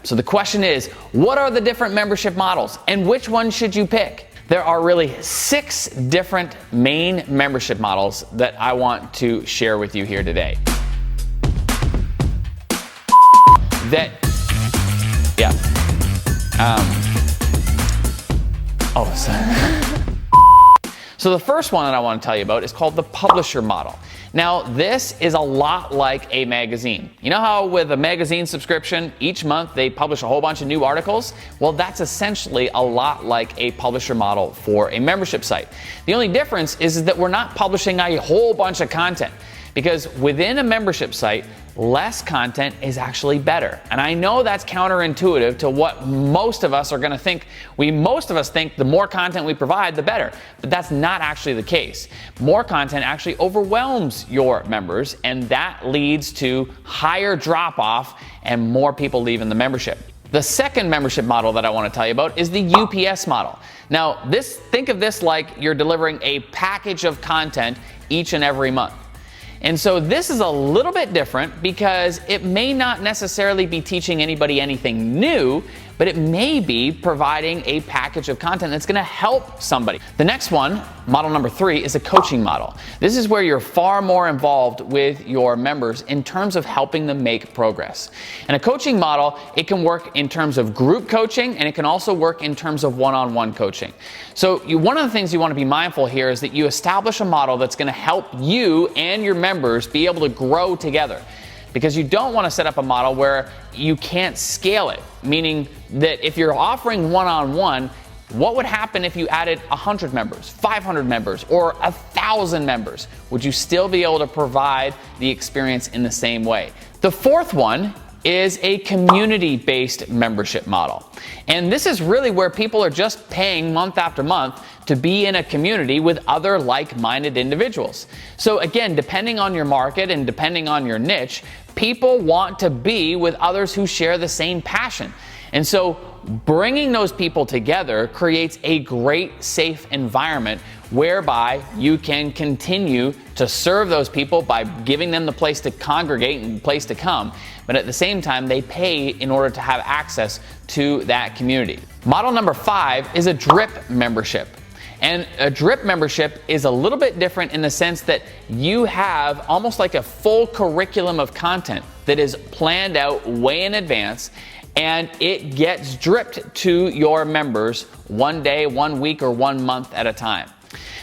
So the question is, what are the different membership models and which one should you pick? There are really 6 different main membership models that I want to share with you here today. So the first one that I want to tell you about is called the publisher model. Now, this is a lot like a magazine. You know how with a magazine subscription, each month they publish a whole bunch of new articles? Well, that's essentially a lot like a publisher model for a membership site. The only difference is that we're not publishing a whole bunch of content, because within a membership site, less content is actually better. And I know that's counterintuitive to what most of us are going to think. Most of us think the more content we provide, the better. But that's not actually the case. More content actually overwhelms your members, and that leads to higher drop-off and more people leaving the membership. The second membership model that I want to tell you about is the UPS model. Now, think of this like you're delivering a package of content each and every month. And so this is a little bit different because it may not necessarily be teaching anybody anything new, but it may be providing a package of content that's going to help somebody. The next one, model number 3, is a coaching model. This is where you're far more involved with your members in terms of helping them make progress. And a coaching model, it can work in terms of group coaching, and it can also work in terms of one-on-one coaching. So one of the things you want to be mindful here is that you establish a model that's going to help you and your members be able to grow together. Because you don't want to set up a model where you can't scale it, meaning that if you're offering one-on-one, what would happen if you added 100 members, 500 members, or 1,000 members? Would you still be able to provide the experience in the same way? The fourth one is a community-based membership model. And this is really where people are just paying month after month to be in a community with other like-minded individuals. So again, depending on your market and depending on your niche, people want to be with others who share the same passion. And so bringing those people together creates a great, safe environment whereby you can continue to serve those people by giving them the place to congregate and the place to come. But at the same time, they pay in order to have access to that community. Model number 5 is a drip membership. And a drip membership is a little bit different in the sense that you have almost like a full curriculum of content that is planned out way in advance, and it gets dripped to your members one day, 1 week, or 1 month at a time.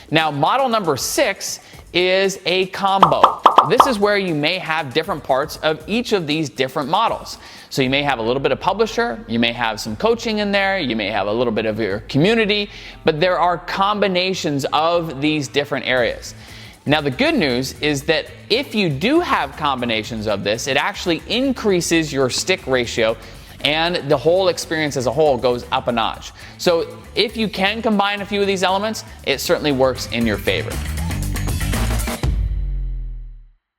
Now, model number 6 is a combo. This is where you may have different parts of each of these different models. So you may have a little bit of publisher, you may have some coaching in there, you may have a little bit of your community, but there are combinations of these different areas. Now, the good news is that if you do have combinations of this, it actually increases your stick ratio, and the whole experience as a whole goes up a notch. So if you can combine a few of these elements, it certainly works in your favor.